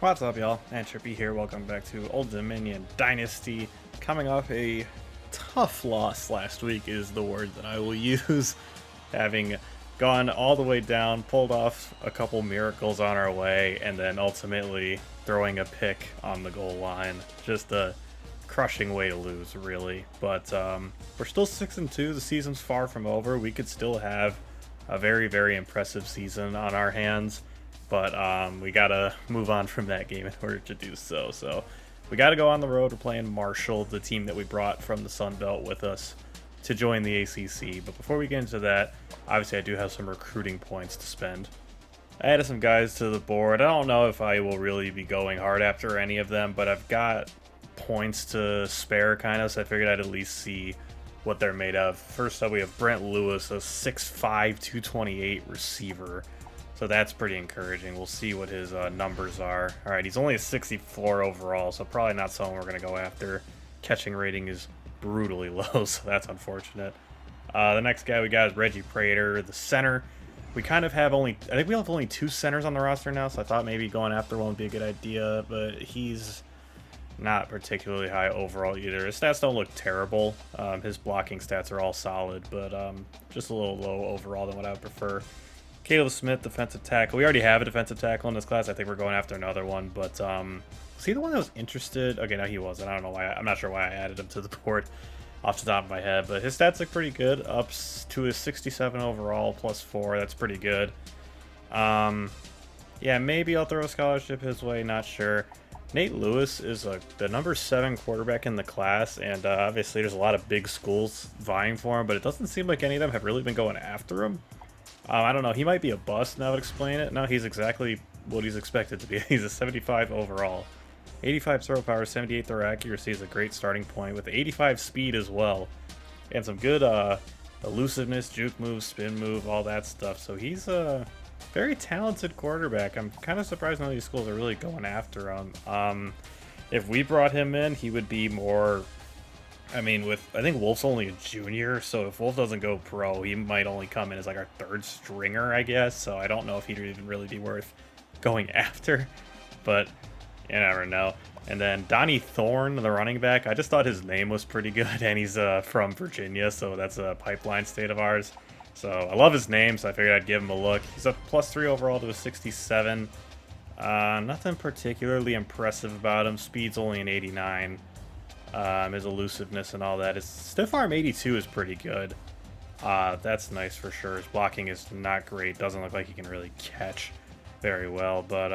What's up, y'all? Trippy here. Welcome back to Old Dominion Dynasty. Coming off a tough loss last week is the word that I will use. Having gone all the way down, pulled off a couple miracles on our way, and then ultimately throwing a pick on the goal line. Just a crushing way to lose, really. But we're still 6-2. The season's far from over. We could still have a very, very impressive season on our hands. But we gotta move on from that game in order to do so. So we gotta go on the road. We're playing Marshall, the team that we brought from the Sun Belt with us to join the ACC. But before we get into that, obviously I do have some recruiting points to spend. I added some guys to the board. I don't know if I will really be going hard after any of them, but I've got points to spare kind of, so I figured I'd at least see what they're made of. First up, we have Brent Lewis, a 6'5", 228 receiver. So that's pretty encouraging. We'll see what his numbers are. All right, he's only a 64 overall, so probably not someone we're going to go after. Catching rating is brutally low, so that's unfortunate. The next guy we got is Reggie Prater, the center. We kind of have I think we have only 2 centers on the roster now, so I thought maybe going after one would be a good idea, but he's not particularly high overall either. His stats don't look terrible. His blocking stats are all solid, but just a little low overall than what I would prefer. Caleb Smith, defensive tackle. We already have a defensive tackle in this class. I think we're going after another one, but was he the one that was interested? Okay, no, he wasn't. I don't know why. I'm not sure why I added him to the board off the top of my head, but his stats look pretty good. Up to his 67 overall, +4. That's pretty good. Yeah, maybe I'll throw a scholarship his way. Not sure. Nate Lewis is the number 7 quarterback in the class, and obviously there's a lot of big schools vying for him, but it doesn't seem like any of them have really been going after him. I don't know. He might be a bust, and that would explain it. No, he's exactly what he's expected to be. He's a 75 overall. 85 throw power, 78 throw accuracy is a great starting point, with 85 speed as well. And some good elusiveness, juke move, spin move, all that stuff. So he's a very talented quarterback. I'm kind of surprised none of these schools are really going after him. If we brought him in, he would be more... I mean, I think Wolf's only a junior, so if Wolf doesn't go pro, he might only come in as like our 3rd stringer, I guess. So I don't know if he'd even really be worth going after, but you never know. And then Donnie Thorne, the running back, I just thought his name was pretty good, and he's from Virginia, so that's a pipeline state of ours. So I love his name, so I figured I'd give him a look. He's a +3 overall to a 67. Nothing particularly impressive about him. Speed's only an 89. His elusiveness and all that. His stiff arm 82 is pretty good. That's nice for sure. His blocking is not great. Doesn't look like he can really catch very well. But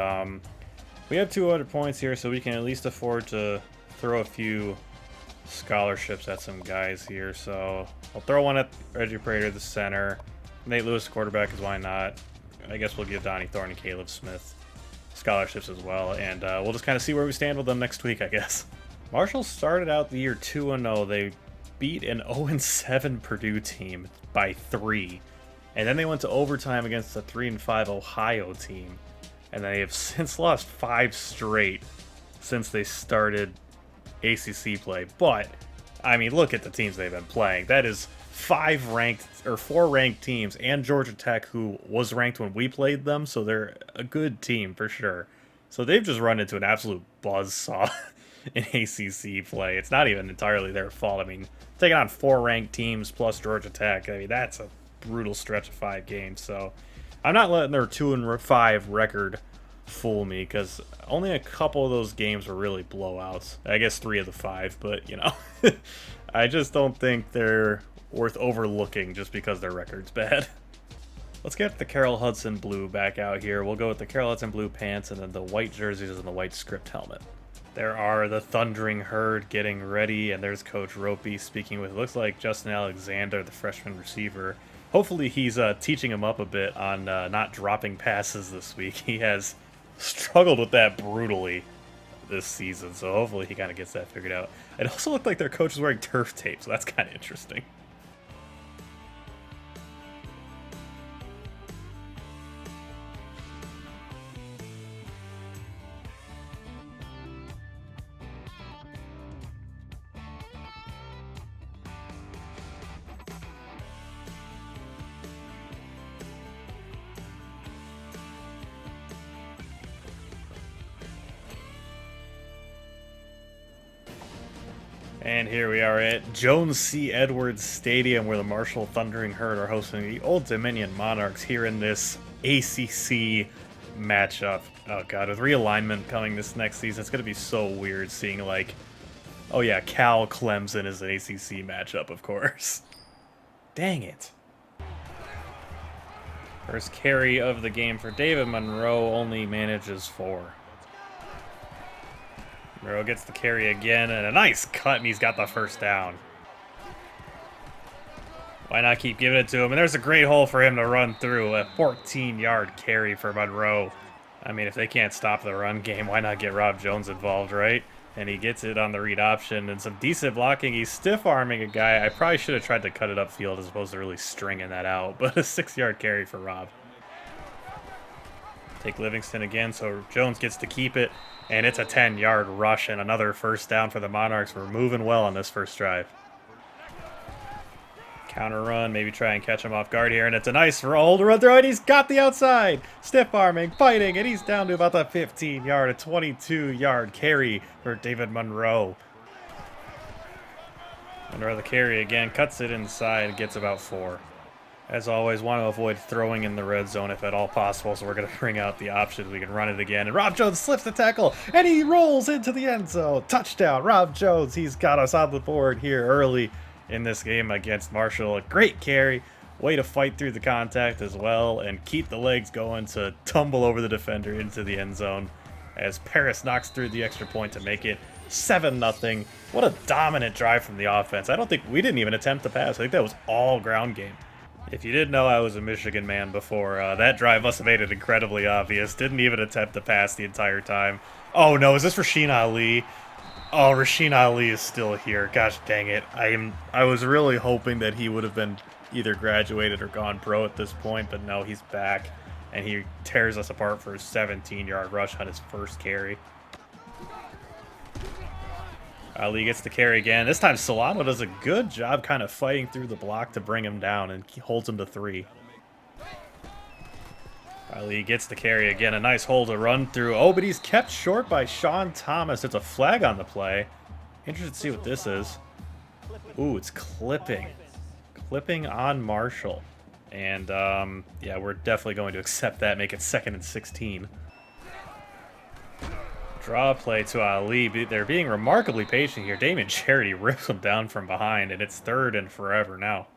we have 200 points here, so we can at least afford to throw a few scholarships at some guys here. So I'll throw one at Reggie Prater, the center. Nate Lewis, quarterback, is why not. I guess we'll give Donnie Thorne and Caleb Smith scholarships as well. And we'll just kind of see where we stand with them next week, I guess. Marshall started out the year 2-0. They beat an 0-7 Purdue team by 3. And then they went to overtime against a 3-5 Ohio team. And they have since lost 5 straight since they started ACC play. But, I mean, look at the teams they've been playing. That is 4 ranked teams, and Georgia Tech, who was ranked when we played them. So they're a good team for sure. So they've just run into an absolute buzzsaw in ACC play. It's not even entirely their fault. I mean, taking on 4 ranked teams plus Georgia Tech, I mean, that's a brutal stretch of 5 games. So I'm not letting their 2-5 record fool me, because only a couple of those games were really blowouts. I guess 3 of the 5, but you know, I just don't think they're worth overlooking just because their record's bad. Let's get the Carroll Hudson blue back out here. We'll go with the Carroll Hudson blue pants and then the white jerseys and the white script helmet. There are the Thundering Herd getting ready, and there's Coach Ropey speaking with, looks like, Justin Alexander, the freshman receiver. Hopefully he's teaching him up a bit on not dropping passes this week. He has struggled with that brutally this season, so hopefully he kind of gets that figured out. It also looked like their coach was wearing turf tape, so that's kind of interesting. And here we are at Jones C. Edwards Stadium, where the Marshall Thundering Herd are hosting the Old Dominion Monarchs here in this ACC matchup. Oh god, with realignment coming this next season, it's going to be so weird seeing, like, oh yeah, Cal Clemson is an ACC matchup, of course. Dang it. First carry of the game for David Monroe, only manages 4. Monroe gets the carry again, and a nice cut, and he's got the first down. Why not keep giving it to him? And there's a great hole for him to run through. A 14-yard carry for Monroe. I mean, if they can't stop the run game, why not get Rob Jones involved, right? And he gets it on the read option, and some decent blocking. He's stiff-arming a guy. I probably should have tried to cut it upfield as opposed to really stringing that out, but a 6-yard carry for Rob. Take Livingston again, so Jones gets to keep it, and it's a 10-yard rush and another first down for the Monarchs. We're moving well on this first drive. Counter run, maybe try and catch him off guard here, and it's a nice roll to run through, and he's got the outside. Stiff-arming, fighting, and he's down to about the 15-yard, a 22-yard carry for David Monroe. Monroe the carry again, cuts it inside, and gets about 4. As always, want to avoid throwing in the red zone if at all possible, so we're going to bring out the options. We can run it again, and Rob Jones slips the tackle, and he rolls into the end zone. Touchdown, Rob Jones. He's got us on the board here early in this game against Marshall. A great carry, way to fight through the contact as well, and keep the legs going to tumble over the defender into the end zone as Paris knocks through the extra point to make it 7-0. What a dominant drive from the offense. I don't think we didn't even attempt to pass. I think that was all ground game. If you didn't know I was a Michigan man before, that drive must have made it incredibly obvious. Didn't even attempt to pass the entire time. Oh no, is this Rasheen Ali? Oh, Rasheen Ali is still here. Gosh dang it. I was really hoping that he would have been either graduated or gone pro at this point, but no, he's back. And he tears us apart for a 17-yard rush on his first carry. Ali gets the carry again. This time Solano does a good job kind of fighting through the block to bring him down, and he holds him to 3. Ali gets the carry again. A nice hole to run through. Oh, but he's kept short by Sean Thomas. It's a flag on the play. Interested to see what this is. Ooh, it's clipping. Clipping on Marshall. And, yeah, we're definitely going to accept that. Make it 2nd and 16. Draw play to Ali. They're being remarkably patient here. Damian Charity rips him down from behind, and it's 3rd and forever now.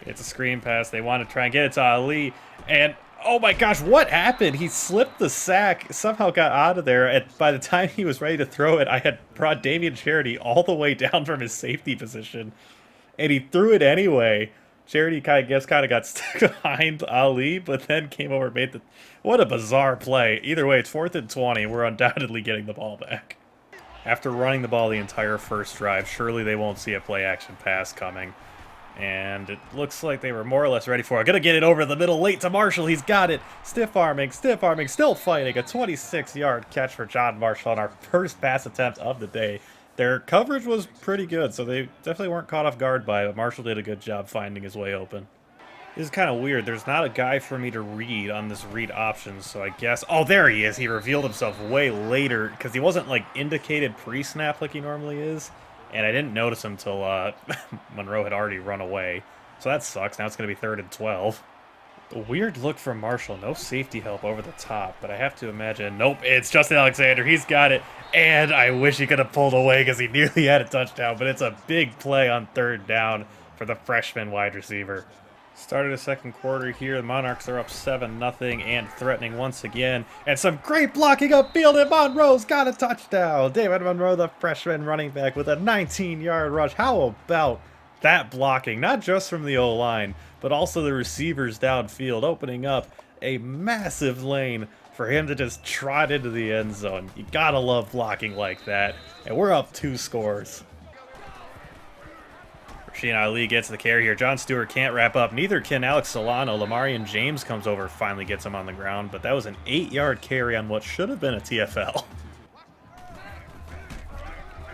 It's a screen pass. They want to try and get it to Ali. And, oh my gosh, what happened? He slipped the sack, somehow got out of there. And by the time he was ready to throw it, I had brought Damian Charity all the way down from his safety position. And he threw it anyway. Charity, I guess, kind of got stuck behind Ali, but then came over and made the... What a bizarre play. Either way, it's 4th and 20. We're undoubtedly getting the ball back. After running the ball the entire first drive, surely they won't see a play-action pass coming. And it looks like they were more or less ready for it. Gonna get it over the middle late to Marshall. He's got it. Stiff-arming, still fighting. A 26-yard catch for John Marshall on our first pass attempt of the day. Their coverage was pretty good, so they definitely weren't caught off guard by it, but Marshall did a good job finding his way open. This is kind of weird. There's not a guy for me to read on this read options, so I guess... Oh, there he is. He revealed himself way later, because he wasn't, like, indicated pre-snap like he normally is, and I didn't notice him until Monroe had already run away. So that sucks. Now it's going to be 3rd and 12. A weird look from Marshall. No safety help over the top, but I have to imagine... Nope, it's Justin Alexander. He's got it. And I wish he could have pulled away because he nearly had a touchdown, but it's a big play on 3rd down for the freshman wide receiver. Started the second quarter here. The Monarchs are up 7-0 and threatening once again. And some great blocking upfield, and Monroe's got a touchdown. David Monroe, the freshman running back, with a 19-yard rush. How about that blocking? Not just from the O-line, but also the receivers downfield, opening up a massive lane for him to just trot into the end zone. You gotta love blocking like that. And we're up 2 scores. Rasheen Ali gets the carry here. John Stewart can't wrap up. Neither can Alex Solano. Lamarian James comes over, finally gets him on the ground. But that was an 8-yard carry on what should have been a TFL.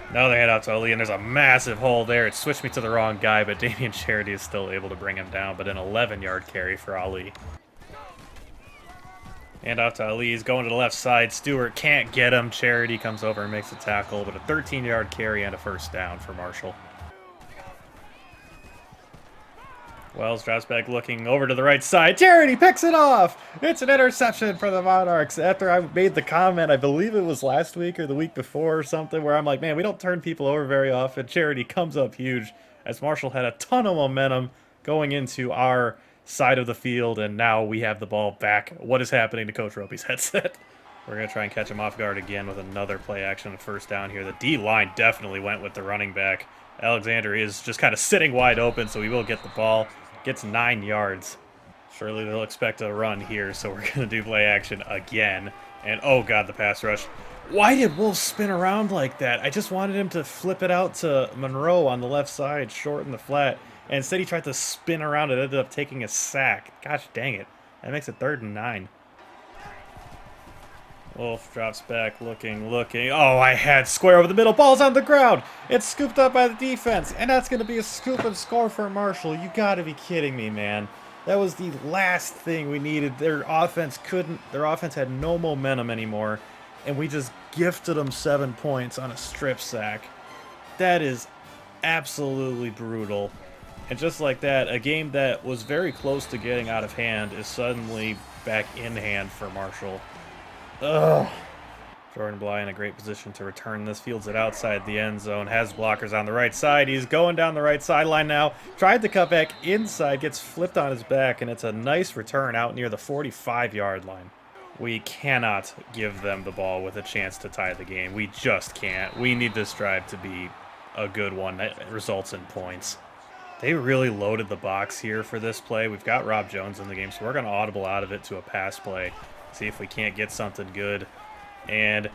Another handout to Ali, and there's a massive hole there. It switched me to the wrong guy, but Damian Charity is still able to bring him down. But an 11-yard carry for Ali. Hand off to Ali. He's going to the left side. Stewart can't get him. Charity comes over and makes a tackle, but a 13-yard carry and a first down for Marshall. Wells drops back looking over to the right side. Charity picks it off! It's an interception for the Monarchs. After I made the comment, I believe it was last week or the week before or something, where I'm like, man, we don't turn people over very often. Charity comes up huge as Marshall had a ton of momentum going into our side of the field, and now we have the ball back. What is happening to Coach Ropey's headset? We're going to try and catch him off guard again with another play action and first down here. The D-line definitely went with the running back. Alexander is just kind of sitting wide open, so he will get the ball. Gets 9 yards. Surely they'll expect a run here, so we're going to do play action again. And oh god, the pass rush. Why did Wolf spin around like that? I just wanted him to flip it out to Monroe on the left side, short in the flat. And instead he tried to spin around and ended up taking a sack. Gosh dang it. That makes it 3rd and 9. Wolf drops back, looking. Oh, I had square over the middle. Ball's on the ground. It's scooped up by the defense. And that's going to be a scoop and score for Marshall. You got to be kidding me, man. That was the last thing we needed. Their offense had no momentum anymore. And we just gifted them 7 points on a strip sack. That is absolutely brutal. And just like that, a game that was very close to getting out of hand is suddenly back in hand for Marshall. Ugh. Jordan Bly in a great position to return this. Fields it outside the end zone. Has blockers on the right side. He's going down the right sideline now. Tried to cut back inside. Gets flipped on his back. And it's a nice return out near the 45-yard line. We cannot give them the ball with a chance to tie the game. We just can't. We need this drive to be a good one that results in points. They really loaded the box here for this play. We've got Rob Jones in the game, so we're going to audible out of it to a pass play. See if we can't get something good. And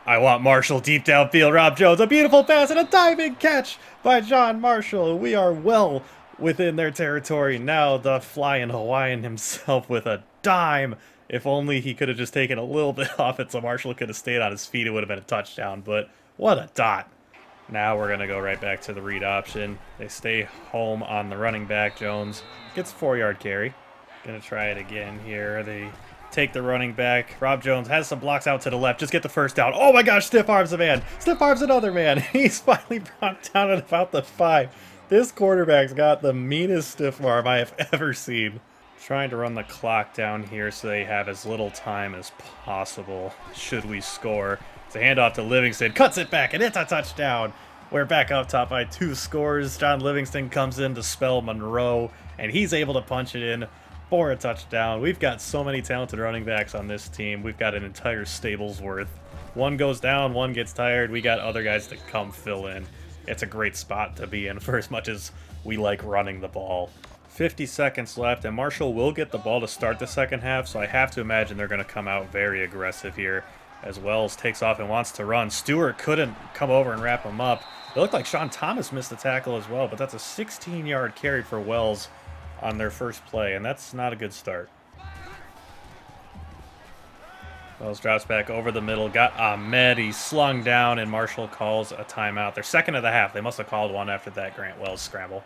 I want Marshall deep downfield. Rob Jones, a beautiful pass and a diving catch by John Marshall. We are well within their territory. Now the flying Hawaiian himself with a dime. If only he could have just taken a little bit off it so Marshall could have stayed on his feet, it would have been a touchdown. But what a dot. Now we're going to go right back to the read option. They stay home on the running back. Jones gets a 4-yard carry. Going to try it again here. They take the running back. Rob Jones has some blocks out to the left. Just get the first down. Oh my gosh, stiff arms a man. Stiff arms another man. He's finally brought down at about the 5. This quarterback's got the meanest stiff arm I have ever seen. Trying to run the clock down here so they have as little time as possible should we score. It's a handoff to Livingston. Cuts it back, and it's a touchdown. We're back up top by 2 scores. John Livingston comes in to spell Monroe, and he's able to punch it in for a touchdown. We've got so many talented running backs on this team. We've got an entire stable's worth. One goes down, one gets tired. We got other guys to come fill in. It's a great spot to be in for as much as we like running the ball. 50 seconds left, and Marshall will get the ball to start the second half, so I have to imagine they're going to come out very aggressive here as Wells takes off and wants to run. Stewart couldn't come over and wrap him up. It looked like Sean Thomas missed the tackle as well, but that's a 16-yard carry for Wells on their first play, and that's not a good start. Wells drops back over the middle, got Ahmed, he's slung down, and Marshall calls a timeout. They're second of the half. They must have called one after that Grant Wells scramble.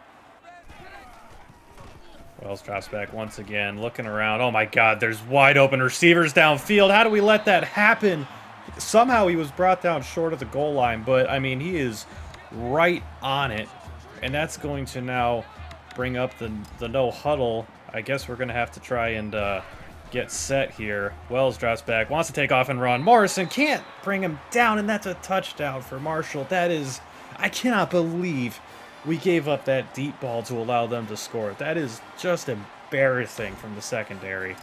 Wells drops back once again, looking around. Oh my god, there's wide open receivers downfield. How do we let that happen? Somehow he was brought down short of the goal line, but I mean, he is right on it, and that's going to now bring up the no huddle. I guess we're going to have to try and get set here. Wells drops back, wants to take off and run. Morrison can't bring him down, and that's a touchdown for Marshall. That is, I cannot believe we gave up that deep ball to allow them to score. That is just embarrassing from the secondary.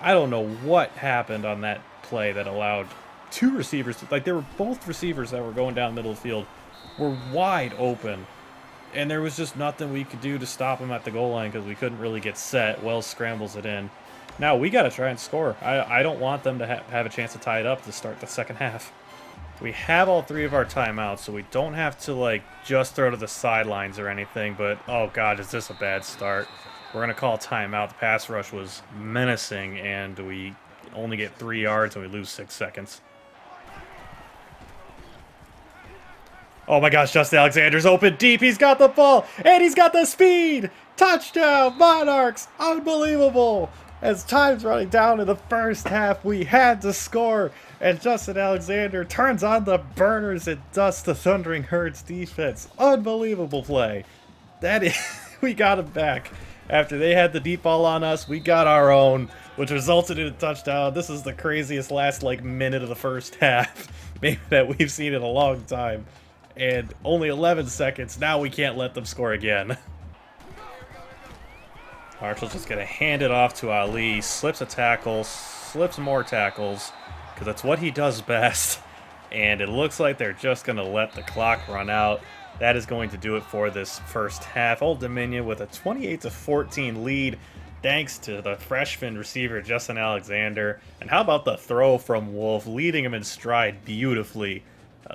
I don't know what happened on that play that allowed 2 receivers to, like, they were both receivers that were going down the middle of the field were wide open, and there was just nothing we could do to stop them at the goal line because we couldn't really get set. Wells scrambles it in. Now we got to try and score. I don't want them to have a chance to tie it up to start the second half. We have all 3 of our timeouts, so we don't have to, like, just throw to the sidelines or anything, but, oh god, is this a bad start. We're going to call a timeout. The pass rush was menacing, and we only get 3 yards, and we lose 6 seconds. Oh my gosh, Justin Alexander's open deep. He's got the ball, and he's got the speed. Touchdown, Monarchs. Unbelievable. As time's running down in the first half, we had to score, and Justin Alexander turns on the burners and dusts the Thundering Herds defense. Unbelievable play. That is, we got him back. After they had the deep ball on us, we got our own, which resulted in a touchdown. This is the craziest last minute of the first half maybe that we've seen in a long time. And only 11 seconds. Now we can't let them score again. Marshall's just going to hand it off to Ali. Slips a tackle, slips more tackles, because that's what he does best. And it looks like they're just going to let the clock run out. That is going to do it for this first half. Old Dominion with a 28-14 lead, thanks to the freshman receiver, Justin Alexander. And how about the throw from Wolf, leading him in stride beautifully,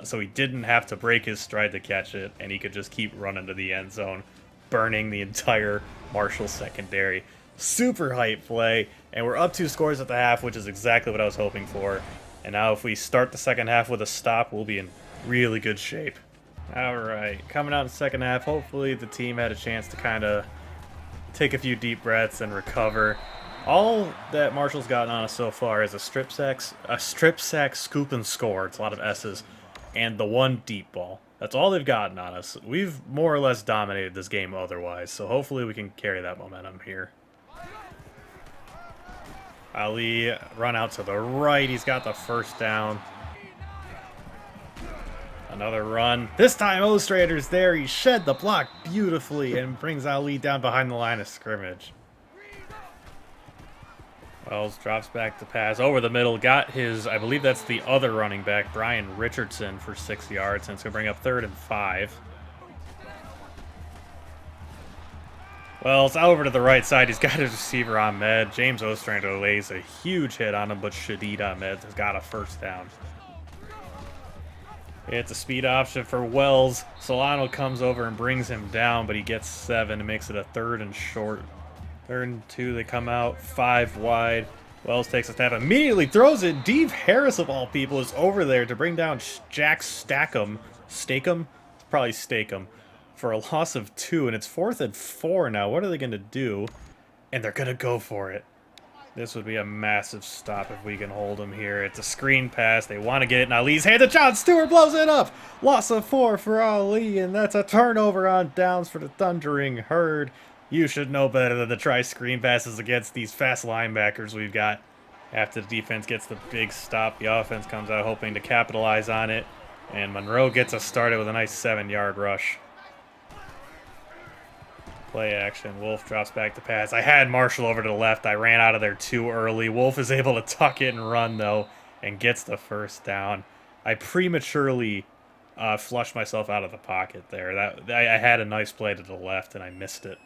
so he didn't have to break his stride to catch it, and he could just keep running to the end zone, burning the entire Marshall secondary. Super hype play, and we're up 2 scores at the half, which is exactly what I was hoping for. And now if we start the second half with a stop, we'll be in really good shape. Alright, coming out in the second half, hopefully the team had a chance to kind of take a few deep breaths and recover. All that Marshall's gotten on us so far is a strip sack, scoop, and score. It's a lot of S's. And the 1 deep ball. That's all they've gotten on us. We've more or less dominated this game otherwise, so hopefully we can carry that momentum here. Ali, run out to the right. He's got the first down. Another run. This time Ostrader's there. He shed the block beautifully and brings Ali down behind the line of scrimmage. Wells drops back to pass over the middle. Got his, I believe that's the other running back, Brian Richardson, for 6 yards. And it's going to bring up 3rd and 5. Wells over to the right side. He's got his receiver Ahmed. James Ostrander lays a huge hit on him, but Shadid Ahmed has got a first down. It's a speed option for Wells. Solano comes over and brings him down, but he gets 7 and makes it a 3rd and short. 3rd and 2, they come out 5 wide. Wells takes a snap, immediately throws it. Dave Harris, of all people, is over there to bring down Jack Stackham. Stakem? Probably Stakem. For a loss of 2, and it's 4th and 4 now. What are they going to do? And they're going to go for it. This would be a massive stop if we can hold them here. It's a screen pass. They want to get it in Ali's hand. John Stewart blows it up. Loss of 4 for Ali, and that's a turnover on downs for the Thundering Herd. You should know better than to try screen passes against these fast linebackers we've got. After the defense gets the big stop, the offense comes out hoping to capitalize on it. And Monroe gets us started with a nice 7-yard rush. Play action. Wolf drops back to pass. I had Marshall over to the left. I ran out of there too early. Wolf is able to tuck it and run, though, and gets the first down. I prematurely flushed myself out of the pocket there. I had a nice play to the left, and I missed it.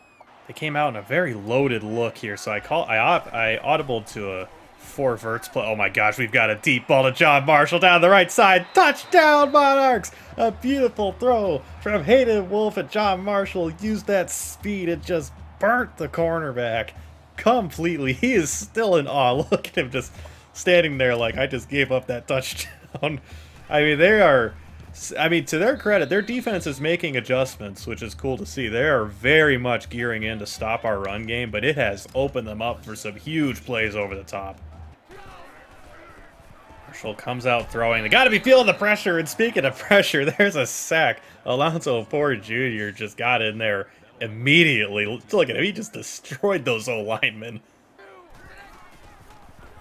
They came out in a very loaded look here, so I audibled to a 4 verts play. Oh my gosh, we've got a deep ball to John Marshall down the right side. Touchdown, Monarchs! A beautiful throw from Hayden Wolf, and John Marshall used that speed and just burnt the cornerback completely. He is still in awe. Look at him just standing there like, I just gave up that touchdown. I mean, to their credit, their defense is making adjustments, which is cool to see. They are very much gearing in to stop our run game, but it has opened them up for some huge plays over the top. Marshall comes out throwing. They got to be feeling the pressure, and speaking of pressure, there's a sack. Alonzo Ford Jr. just got in there immediately. Look at him. He just destroyed those O-linemen.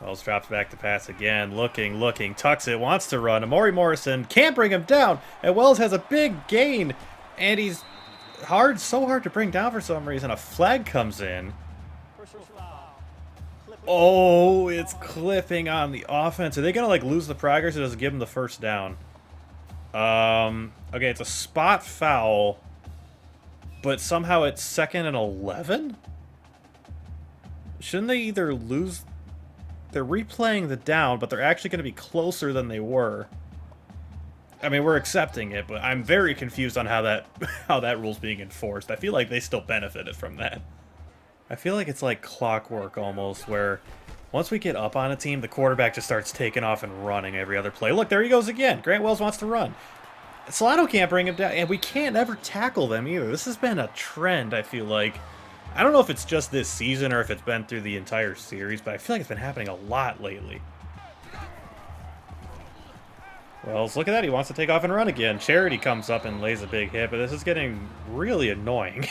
Wells drops back to pass again, looking, tucks it, wants to run. Amari Morrison can't bring him down, and Wells has a big gain, and he's so hard to bring down for some reason. A flag comes in. Oh, it's clipping on the offense. Are they going to, lose the progress, or does it give them the first down? Okay, it's a spot foul, but somehow it's 2nd and 11? Shouldn't they either lose... They're replaying the down, but they're actually going to be closer than they were. I mean, we're accepting it, but I'm very confused on how that rule's being enforced. I feel like they still benefited from that. I feel like it's like clockwork almost, where once we get up on a team, the quarterback just starts taking off and running every other play. Look, there he goes again. Grant Wells wants to run. Solano can't bring him down, and we can't ever tackle them either. This has been a trend, I feel like, I don't know if it's just this season or if it's been through the entire series, but I feel like it's been happening a lot lately. Wells, look at that. He wants to take off and run again. Charity comes up and lays a big hit, but this is getting really annoying.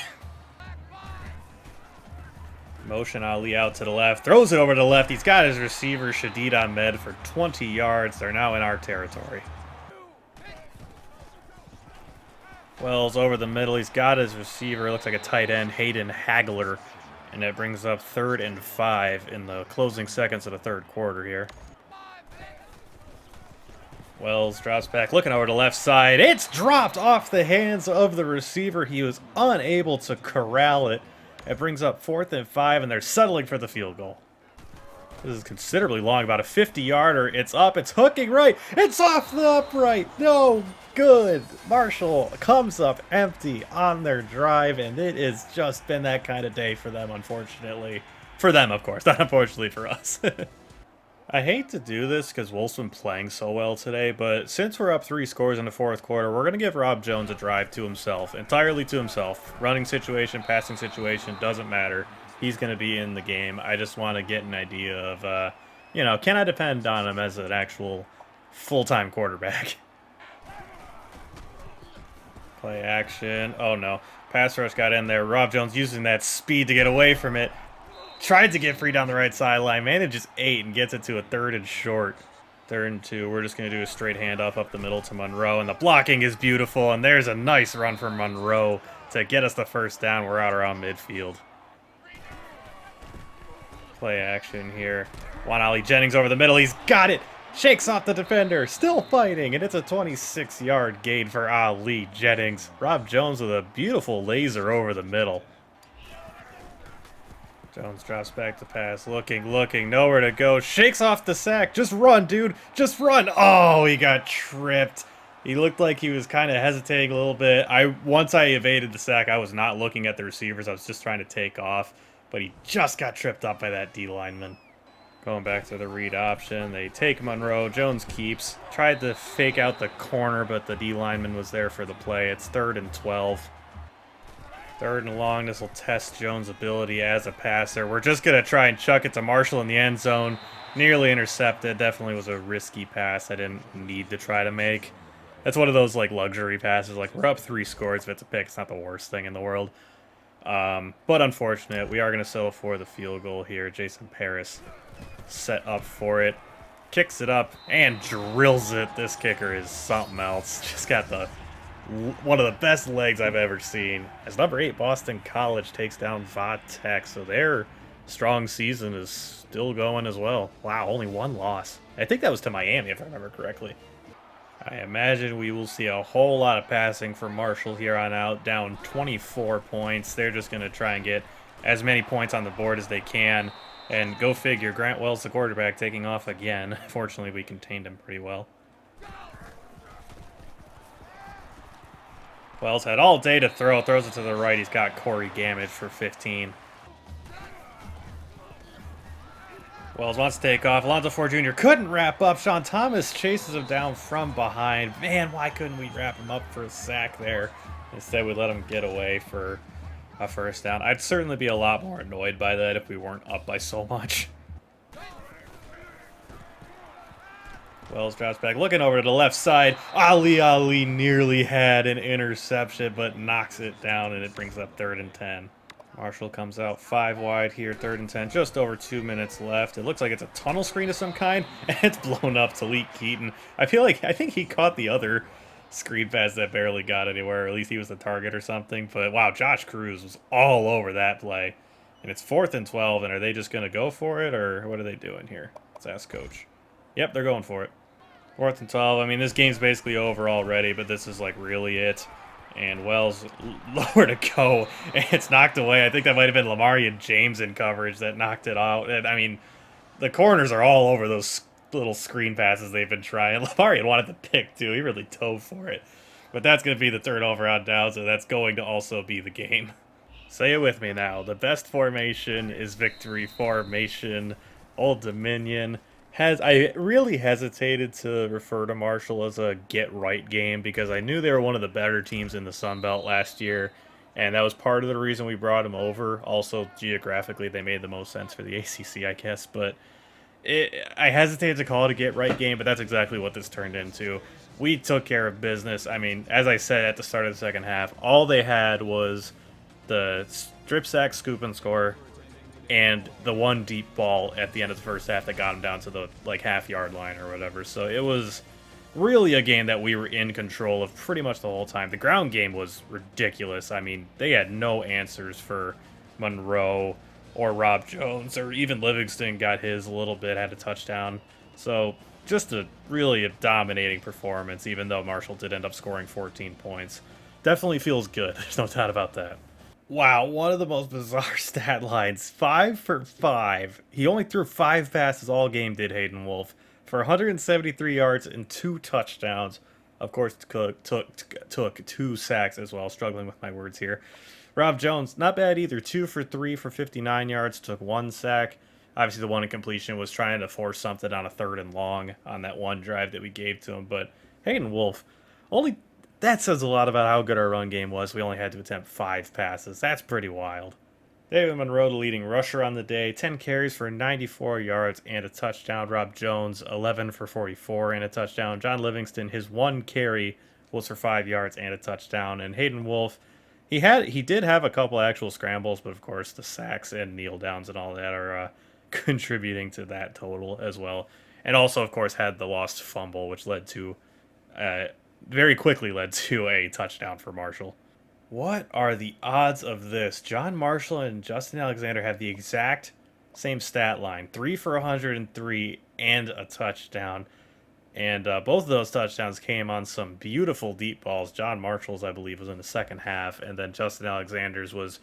Motion Ali out to the left. Throws it over to the left. He's got his receiver, Shadid Ahmed, for 20 yards. They're now in our territory. Wells over the middle. He's got his receiver. Looks like a tight end, Hayden Hagler. And it brings up 3rd and 5 in the closing seconds of the third quarter here. Wells drops back, looking over the left side. It's dropped off the hands of the receiver. He was unable to corral it. It brings up 4th and 5, and they're settling for the field goal. This is considerably long, about a 50-yarder. It's up, it's hooking right. It's off the upright. No good. Marshall comes up empty on their drive, and it has just been that kind of day for them, unfortunately. For them, of course, not unfortunately for us. I hate to do this because Wolf's been playing so well today, but since we're up 3 scores in the fourth quarter, we're going to give Rob Jones a drive to himself, entirely to himself. Running situation, passing situation, doesn't matter. He's going to be in the game. I just want to get an idea of, you know, can I depend on him as an actual full-time quarterback? Play action. Oh, no. Pass rush got in there. Rob Jones using that speed to get away from it. Tried to get free down the right sideline. Manages 8 and gets it to a 3rd and short. 3rd and 2. We're just going to do a straight handoff up the middle to Monroe. And the blocking is beautiful. And there's a nice run from Monroe to get us the first down. We're out around midfield. Play action here. Juan Ali Jennings over the middle. He's got it. Shakes off the defender. Still fighting. And it's a 26-yard gain for Ali Jennings. Rob Jones with a beautiful laser over the middle. Jones drops back to pass, looking, nowhere to go. Shakes off the sack. Just run, dude. Just run. Oh, he got tripped. He looked like he was kind of hesitating a little bit. Once I evaded the sack, I was not looking at the receivers. I was just trying to take off. But he just got tripped up by that D lineman. Going back to the read option. They take Monroe. Jones keeps. Tried to fake out the corner, but the D lineman was there for the play. It's 3rd and 12. 3rd and long. This will test Jones' ability as a passer. We're just going to try and chuck it to Marshall in the end zone. Nearly intercepted. Definitely was a risky pass I didn't need to try to make. That's one of those like luxury passes. Like, we're up 3 scores. If it's a pick, it's not the worst thing in the world. But unfortunate. We are going to settle for the field goal here. Jason Paris set up for it. Kicks it up and drills it. This kicker is something else. Just got one of the best legs I've ever seen. As number 8 Boston College takes down Va Tech, so their strong season is still going as well. Wow, only 1 loss. I think that was to Miami, if I remember correctly. I imagine we will see a whole lot of passing for Marshall here on out, down 24 points. They're just going to try and get as many points on the board as they can. And go figure, Grant Wells, the quarterback, taking off again. Fortunately, we contained him pretty well. Wells had all day to throw. Throws it to the right. He's got Corey Gamage for 15. Wells wants to take off. Alonzo Ford Jr. couldn't wrap up. Sean Thomas chases him down from behind. Man, why couldn't we wrap him up for a sack there? Instead, we let him get away for a first down. I'd certainly be a lot more annoyed by that if we weren't up by so much. Wells drops back, looking over to the left side. Ali nearly had an interception, but knocks it down, and it brings up 3rd and 10. Marshall comes out 5 wide here, 3rd and 10. Just over 2 minutes left. It looks like it's a tunnel screen of some kind, and it's blown up to Leak Keaton. I think he caught the other screen pass that barely got anywhere, or at least he was the target or something. But wow, Josh Cruz was all over that play. And it's 4th and 12, and are they just going to go for it, or what are they doing here? Let's ask Coach. Yep, they're going for it. 4th and 12. I mean, this game's basically over already, but this is like really it. And Wells lower to go, and it's knocked away. I think that might have been Lamarian James in coverage that knocked it out. And I mean, the corners are all over those little screen passes they've been trying. Lamarian wanted to pick too. He really dove for it. But that's going to be the turnover on down, so that's going to also be the game. Say it with me now. The best formation is victory formation. Old Dominion. I really hesitated to refer to Marshall as a get-right game because I knew they were one of the better teams in the Sun Belt last year, and that was part of the reason we brought him over. Also, geographically, they made the most sense for the ACC, I guess. But I hesitate to call it a get-right game, but that's exactly what this turned into. We took care of business. I mean, as I said at the start of the second half, all they had was the strip sack, scoop, and score, and the one deep ball at the end of the first half that got them down to the like half-yard line or whatever. So it was really a game that we were in control of pretty much the whole time. The ground game was ridiculous. I mean, they had no answers for Monroe or Rob Jones, or even Livingston got his a little bit, had a touchdown. So just a really dominating performance, even though Marshall did end up scoring 14 points. Definitely feels good. There's no doubt about that. Wow, one of the most bizarre stat lines. 5 for 5. He only threw 5 passes all game, did Hayden Wolf, for 173 yards and 2 touchdowns. Of course, took 2 sacks as well. Struggling with my words here. Rob Jones, not bad either. 2 for 3 for 59 yards, took 1 sack. Obviously, the one incompletion was trying to force something on a 3rd and long on that one drive that we gave to him. But Hayden Wolf, only that says a lot about how good our run game was. We only had to attempt 5 passes. That's pretty wild. David Monroe, the leading rusher on the day, 10 carries for 94 yards and a touchdown. Rob Jones, 11 for 44 and a touchdown. John Livingston, his 1 carry was for 5 yards and a touchdown. And Hayden Wolf, he did have a couple actual scrambles, but of course the sacks and kneel downs and all that are contributing to that total as well. And also, of course, had the lost fumble, which led to very quickly led to a touchdown for Marshall. What are the odds of this? John Marshall and Justin Alexander have the exact same stat line, 3 for 103 and a touchdown. And both of those touchdowns came on some beautiful deep balls. John Marshall's, I believe, was in the second half, and then Justin Alexander's was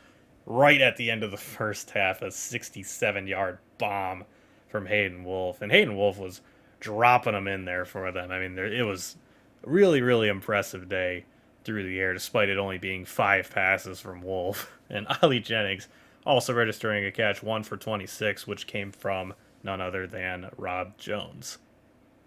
right at the end of the first half, a 67-yard bomb from Hayden Wolf. And Hayden Wolf was dropping them in there for them. I mean, it was a really, really impressive day through the air, despite it only being 5 passes from Wolf. And Ali Jennings also registering a catch, 1 for 26, which came from none other than Rob Jones.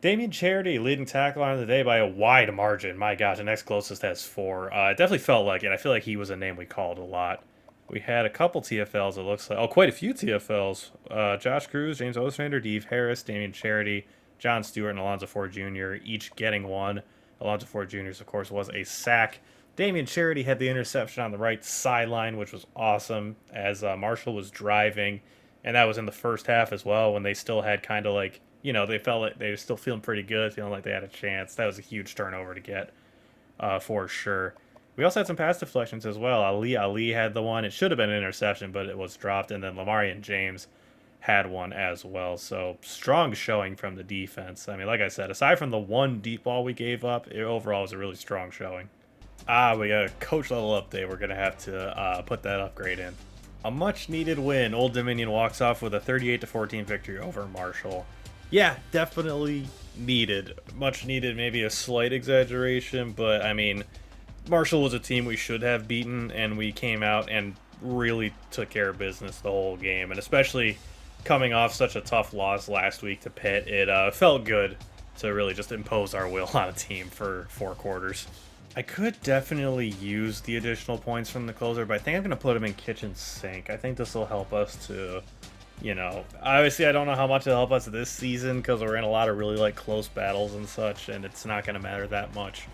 Damian Charity, leading tackler on the day by a wide margin. My gosh, the next closest has 4. It definitely felt like it. I feel like he was a name we called a lot. We had a couple TFLs, it looks like. Oh, quite a few TFLs. Josh Cruz, James Ostrander, Dave Harris, Damian Charity, John Stewart, and Alonzo Ford Jr., each getting 1. Alonzo Ford Jr.'s, of course, was a sack. Damian Charity had the interception on the right sideline, which was awesome, as Marshall was driving. And that was in the first half as well, when they still had kind of like, they felt like they were still feeling pretty good, feeling like they had a chance. That was a huge turnover to get, for sure. We also had some pass deflections as well. Ali had the one. It should have been an interception, but it was dropped. And then Lamarian James had one as well. So strong showing from the defense. I mean, like I said, aside from the one deep ball we gave up, it overall was a really strong showing. We got a coach level update. We're going to have to put that upgrade in. A much needed win. Old Dominion walks off with a 38-14 victory over Marshall. Yeah, definitely needed. Much needed, maybe a slight exaggeration, but I mean, Marshall was a team we should have beaten, and we came out and really took care of business the whole game. And especially coming off such a tough loss last week to Pitt, it felt good to really just impose our will on a team for 4 quarters. I could definitely use the additional points from the closer, but I think I'm going to put him in kitchen sink. I think this will help us to, obviously I don't know how much it'll help us this season because we're in a lot of really close battles and such, and it's not going to matter that much.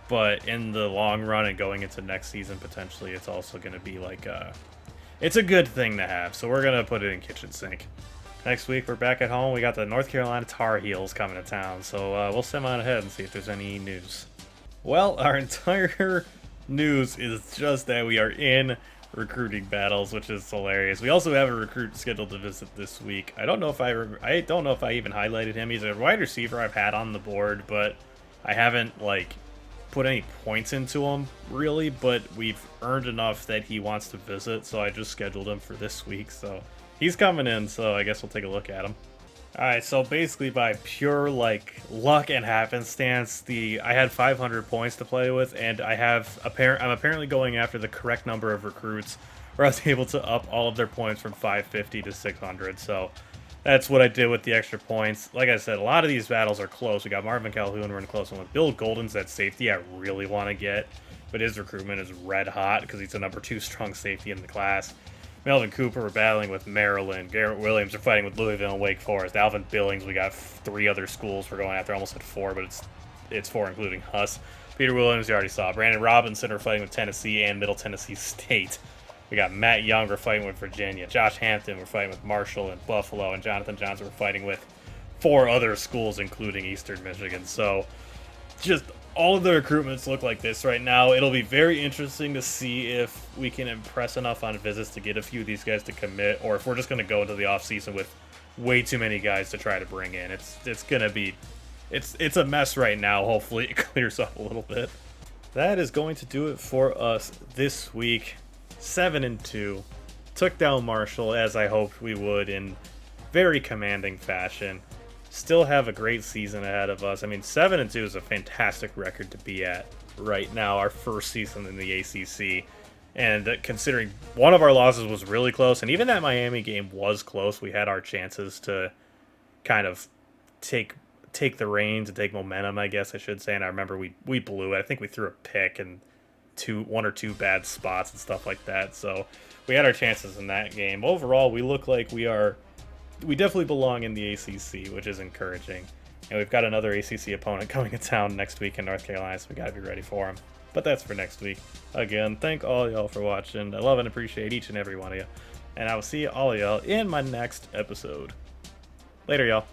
But in the long run and going into next season, potentially, it's also going to be it's a good thing to have. So we're going to put it in kitchen sink. Next week, we're back at home. We got the North Carolina Tar Heels coming to town. So we'll send on ahead and see if there's any news. Well, our entire news is just that we are in recruiting battles, which is hilarious. We also have a recruit scheduled to visit this week. I don't know if I even highlighted him. He's a wide receiver I've had on the board, but I haven't put any points into him really, but we've earned enough that he wants to visit, so I just scheduled him for this week. So he's coming in, so I guess we'll take a look at him. Alright, so basically by pure luck and happenstance, I had 500 points to play with, and I'm apparently going after the correct number of recruits where I was able to up all of their points from 550 to 600. So that's what I did with the extra points. Like I said, a lot of these battles are close. We got Marvin Calhoun, we're in a close one with Bill Golden's at safety I really want to get. but his recruitment is red hot because he's the number 2 strong safety in the class. Melvin Cooper, we're battling with Maryland. Garrett Williams, we're fighting with Louisville and Wake Forest. Alvin Billings, we got 3 other schools we're going after. Almost at 4, but it's 4 including Huss. Peter Williams, you already saw. Brandon Robinson, we're fighting with Tennessee and Middle Tennessee State. We got Matt Young, we're fighting with Virginia. Josh Hampton, we're fighting with Marshall and Buffalo. And Jonathan Johnson, we're fighting with 4 other schools, including Eastern Michigan. So just all of the recruitments look like this right now. It'll be very interesting to see if we can impress enough on visits to get a few of these guys to commit, or if we're just going to go into the offseason with way too many guys to try to bring in. It's going to be it's a mess right now. Hopefully it clears up a little bit. That is going to do it for us this week. 7-2. Took down Marshall as I hoped we would in very commanding fashion. Still have a great season ahead of us. I mean, 7-2 is a fantastic record to be at right now, our first season in the ACC. And considering one of our losses was really close, and even that Miami game was close, we had our chances to kind of take the reins and take momentum, I guess I should say. And I remember we blew it. I think we threw a pick and 1 or 2 bad spots and stuff like that. So we had our chances in that game. Overall, we look like we definitely belong in the ACC, which is encouraging. And we've got another ACC opponent coming to town next week in North Carolina, so we got to be ready for them. But that's for next week. Again, thank all y'all for watching. I love and appreciate each and every one of you. And I will see all of y'all in my next episode. Later, y'all.